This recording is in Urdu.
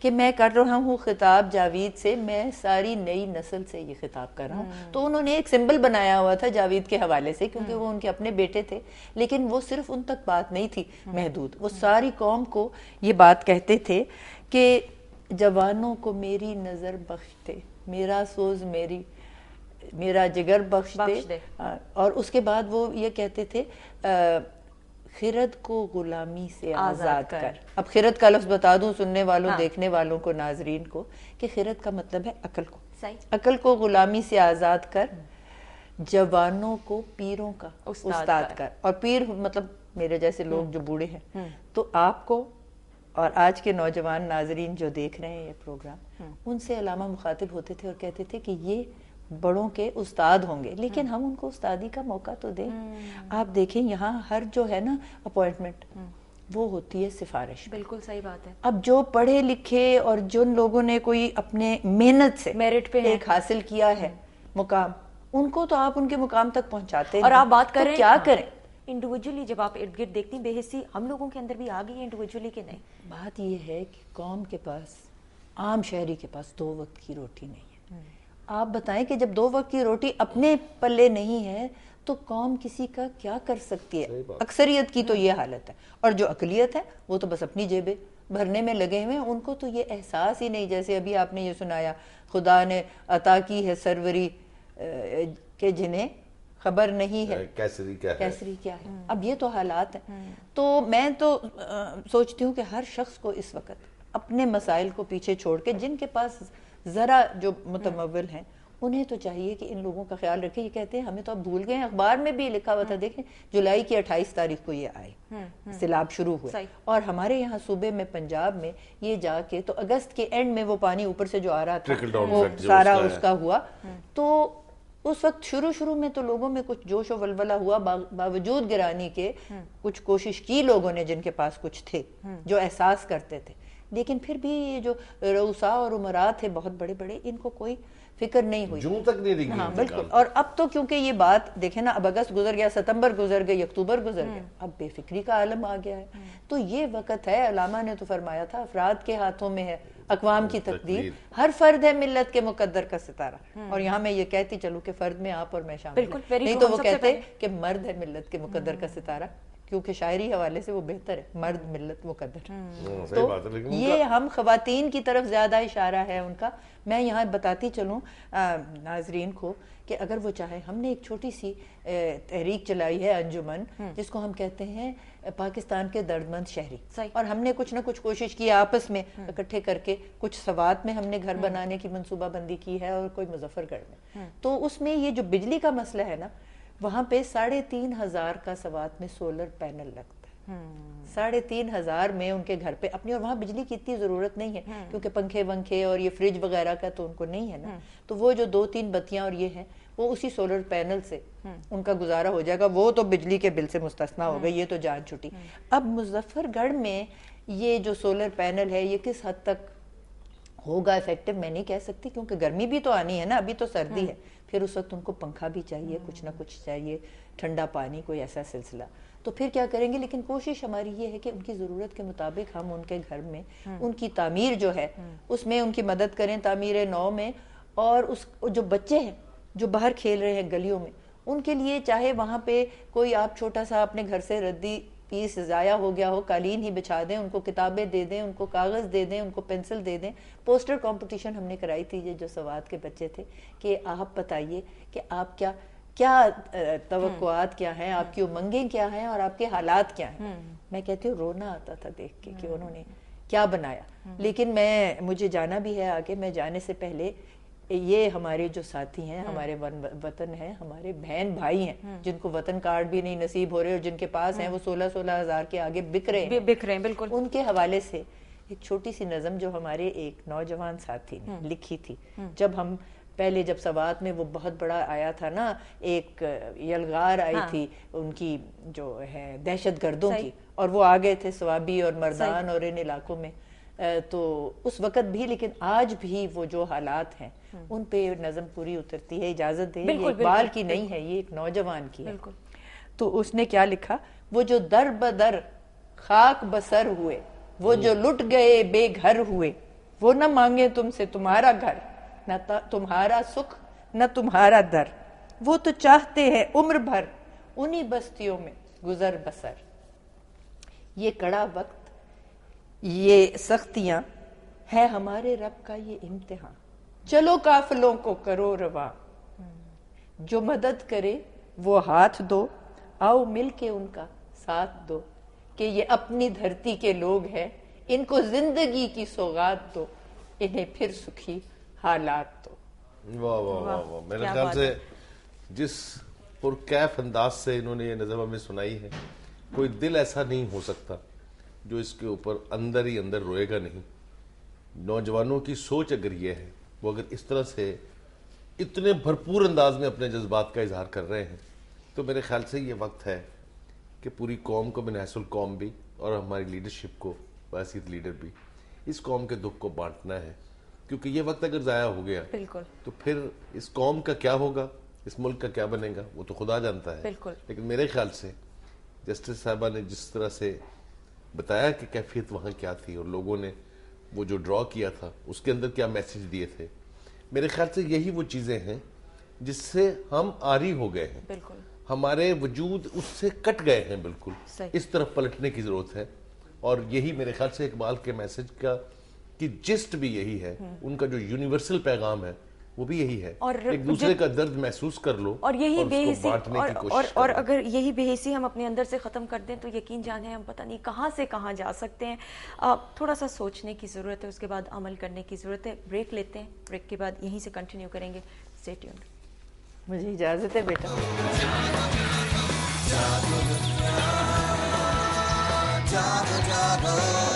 کہ میں کر رہا ہوں خطاب جاوید سے, میں ساری نئی نسل سے یہ خطاب کر رہا ہوں. تو انہوں نے ایک سمبل بنایا ہوا تھا جاوید کے حوالے سے, کیونکہ وہ ان کے اپنے بیٹے تھے, لیکن وہ صرف ان تک بات نہیں تھی محدود, وہ ساری قوم کو یہ بات کہتے تھے کہ جوانوں کو میری نظر بخش دے, میرا سوز میرا جگر بخش دے. اور اس کے بعد وہ یہ کہتے تھے خرد کو غلامی سے آزاد کر. اب خرد کا لفظ بتا دوں سننے والوں, دیکھنے والوں کو, ناظرین کو, کہ خرد کا مطلب ہے عقل کو. عقل کو غلامی سے آزاد کر, جوانوں کو پیروں کا استاد کر. اور پیر مطلب میرے جیسے لوگ جو بوڑھے ہیں. تو آپ کو اور آج کے نوجوان ناظرین جو دیکھ رہے ہیں یہ پروگرام, ان سے علامہ مخاطب ہوتے تھے اور کہتے تھے کہ یہ بڑوں کے استاد ہوں گے, لیکن ہم ان کو استادی کا موقع تو دیں. آپ دیکھیں یہاں ہر جو ہے نا اپوائنٹمنٹ, وہ ہوتی ہے سفارش. بالکل صحیح بات ہے. اب جو پڑھے لکھے اور جن لوگوں نے کوئی اپنے محنت سے میرٹ پہ ایک حاصل کیا ہے مقام, ان کو تو آپ ان کے مقام تک پہنچاتے ہیں. اور آپ بات کریں کیا کریں انڈیویجولی, جب آپ ارد گرد دیکھتی بے حسی ہم لوگوں کے اندر بھی آ گئی ہے انڈیویجولی کہ نہیں؟ بات یہ ہے کہ قوم کے پاس, عام شہری کے پاس 2 وقت کی روٹی نہیں ہے. آپ بتائیں کہ جب 2 وقت کی روٹی اپنے پلے نہیں ہے تو قوم کسی کا کیا کر سکتی ہے؟ اکثریت کی تو یہ حالت ہے. اور جو اقلیت ہے وہ تو بس اپنی جیبیں بھرنے میں لگے ہوئے ہیں, ان کو تو یہ احساس ہی نہیں. جیسے ابھی آپ نے یہ سنایا, خدا نے عطا کی ہے سروری کہ جنہیں خبر نہیں ہے کیسری کیا ہے. اب یہ تو حالات ہیں. تو میں تو سوچتی ہوں کہ ہر شخص کو اس وقت اپنے مسائل کو پیچھے چھوڑ کے, جن کے پاس ذرا جو متمول ہیں, انہیں تو چاہیے کہ ان لوگوں کا خیال رکھے. یہ کہتے ہیں ہمیں تو اب بھول گئے ہیں, اخبار میں بھی لکھا ہوا تھا, دیکھیں جولائی کی 28 تاریخ کو یہ آئے سیلاب شروع ہوئے, اور ہمارے یہاں صوبے میں پنجاب میں یہ جا کے تو اگست کے اینڈ میں وہ پانی اوپر سے جو آ رہا تھا وہ سارا اس کا ہوا. تو اس وقت شروع میں تو لوگوں میں کچھ جوش و ولولہ ہوا, باوجود گرانی کے کچھ کوشش کی لوگوں نے جن کے پاس کچھ تھے, جو احساس کرتے تھے. لیکن پھر بھی یہ جو رؤساء اور امراء تھے بہت بڑے بڑے, ان کو کوئی فکر نہیں ہوئی. جون تک نہیں لگی. ہاں بالکل. اور اب تو کیونکہ یہ بات دیکھیں نا, اب اگست گزر گیا, ستمبر گزر گئی, اکتوبر گزر گیا, اب بے فکری کا عالم آ گیا ہے. تو یہ وقت ہے, علامہ نے تو فرمایا تھا افراد کے ہاتھوں میں ہے اقوام کی تقدیر, ہر فرد ہے ملت کے مقدر کا ستارہ. اور یہاں میں یہ کہتی چلوں کہ فرد میں آپ اور میں شامل ہیں, نہیں تو وہ کہتے کہ مرد ہے ملت کے مقدر کا ستارہ, کیونکہ شاعری حوالے سے وہ بہتر ہے, مرد ملت مقدر. تو یہ ہم خواتین کی طرف زیادہ اشارہ ہے ان کا. میں یہاں بتاتی چلوں ناظرین کو کہ اگر وہ چاہے, ہم نے ایک چھوٹی سی تحریک چلائی ہے انجمن, جس کو ہم کہتے ہیں پاکستان کے دردمند شہری, اور ہم نے کچھ نہ کچھ کوشش کی آپس میں اکٹھے کر کے. کچھ سوات میں ہم نے گھر بنانے کی منصوبہ بندی کی ہے, اور کوئی مظفر گڑھ میں. تو اس میں یہ جو بجلی کا مسئلہ ہے نا, وہاں پہ 3,500 کا سوات میں سولر پینل لگتا ہے. 3,500 میں ان کے گھر پہ اپنی, اور وہاں بجلی کی اتنی ضرورت نہیں ہے کیونکہ پنکھے ونکھے اور یہ فریج وغیرہ کا تو ان کو نہیں ہے نا. تو وہ جو 2-3 بتیاں اور یہ ہیں, وہ اسی سولر پینل سے ان کا گزارا ہو جائے گا. وہ تو بجلی کے بل سے مستثنا ہو گئی, یہ تو جان چھٹی. اب مظفر گڑھ میں یہ جو سولر پینل ہے یہ کس حد تک ہوگا افیکٹو میں نہیں کہہ سکتی, کیونکہ گرمی بھی تو آنی ہے نا, ابھی تو سردی ہے. پھر اس وقت ان کو پنکھا بھی چاہیے, کچھ نہ کچھ چاہیے, ٹھنڈا پانی, کوئی ایسا سلسلہ. تو پھر کیا کریں گے؟ لیکن کوشش ہماری یہ ہے کہ ان کی ضرورت کے مطابق ہم ان کے گھر میں ان کی تعمیر جو ہے اس میں ان کی مدد کریں, تعمیر نو میں. اور اس جو بچے ہیں جو باہر کھیل رہے ہیں گلیوں میں, ان کے لیے چاہے وہاں پہ کوئی آپ چھوٹا سا اپنے گھر سے ردی پیس ضائع ہو گیا ہو, قالین ہی بچھا دیں, ان کو کتابیں دے دیں, ان کو کاغذ دے دیں, ان کو پینسل دے دیں. پوسٹر کمپٹیشن ہم نے کرائی تھی, یہ جو سوات کے بچے تھے, کہ آپ بتائیے کہ آپ کیا توقعات کیا ہیں, آپ کی امنگیں کیا ہیں, اور آپ کے حالات کیا ہیں. میں کہتی ہوں رونا آتا تھا دیکھ کے کہ انہوں نے کیا بنایا. لیکن مجھے جانا بھی ہے آگے. میں جانے سے پہلے یہ ہمارے جو ساتھی ہیں, ہمارے وطن ہیں, ہمارے بہن بھائی ہیں, جن کو وطن کارڈ بھی نہیں نصیب ہو رہے, اور جن کے پاس ہیں وہ 16,000 کے آگے بک رہے ہیں. بالکل. ان کے حوالے سے ایک چھوٹی سی نظم جو ہمارے ایک نوجوان ساتھی نے لکھی تھی, جب سوات میں وہ بہت بڑا آیا تھا نا, ایک یلغار آئی تھی ان کی جو ہے دہشت گردوں کی, اور وہ آ گئے تھے سوابی اور مردان اور ان علاقوں میں. تو اس وقت بھی, لیکن آج بھی وہ جو حالات ہیں ان پہ نظم پوری اترتی ہے. اجازت دیں, یہ اقبال کی نہیں ہے, یہ ایک نوجوان کی ہے. تو اس نے کیا لکھا, وہ جو در بدر خاک بسر ہوئے, وہ جو لٹ گئے بے گھر ہوئے, وہ نہ مانگے تم سے تمہارا گھر، نہ تمہارا سکھ نہ تمہارا در، وہ تو چاہتے ہیں عمر بھر انہی بستیوں میں گزر بسر۔ یہ کڑا وقت، یہ سختیاں، ہے ہمارے رب کا یہ امتحان، چلو قافلوں کو کرو رواں، جو مدد کرے وہ ہاتھ دو، آؤ مل کے ان کا ساتھ دو، کہ یہ اپنی دھرتی کے لوگ ہیں، ان کو زندگی کی سوغات دو، انہیں پھر سکھی حالات دو۔ واہ واہ واہ واہ، میرے خیال سے جس پرکیف انداز سے انہوں نے یہ نظم ہمیں سنائی ہے، کوئی دل ایسا نہیں ہو سکتا جو اس کے اوپر اندر ہی اندر روئے گا نہیں۔ نوجوانوں کی سوچ اگر یہ ہے، وہ اگر اس طرح سے اتنے بھرپور انداز میں اپنے جذبات کا اظہار کر رہے ہیں، تو میرے خیال سے یہ وقت ہے کہ پوری قوم کو، بنحیث القوم بھی، اور ہماری لیڈرشپ کو، بحیثیت لیڈر بھی، اس قوم کے دکھ کو بانٹنا ہے، کیونکہ یہ وقت اگر ضائع ہو گیا بالکل تو پھر اس قوم کا کیا ہوگا، اس ملک کا کیا بنے گا، وہ تو خدا جانتا ہے۔ بالکل۔ لیکن میرے خیال سے جسٹس صاحبہ نے جس طرح سے بتایا کہ کیفیت وہاں کیا تھی، اور لوگوں نے وہ جو ڈرا کیا تھا اس کے اندر کیا میسج دیے تھے، میرے خیال سے یہی وہ چیزیں ہیں جس سے ہم عاری ہو گئے ہیں، بالکل ہمارے وجود اس سے کٹ گئے ہیں، بالکل صحیح۔ اس طرف پلٹنے کی ضرورت ہے۔ اور یہی میرے خیال سے اقبال کے میسج کا کی جسٹ بھی یہی ہے، ان کا جو یونیورسل پیغام ہے وہ بھی یہی ہے، اور ایک دوسرے کا درد محسوس کر لو اور یہی بے اس کو حسی بانٹنے کی کوشش اور کرو۔ اگر یہی بے حسی ہم اپنے اندر سے ختم کر دیں تو یقین جانے ہم پتہ نہیں کہاں سے کہاں جا سکتے ہیں۔ تھوڑا سا سوچنے کی ضرورت ہے، اس کے بعد عمل کرنے کی ضرورت ہے۔ بریک لیتے ہیں، بریک کے بعد یہیں سے کنٹینیو کریں گے۔ Stay tuned. مجھے اجازت ہے بیٹا؟ جاگو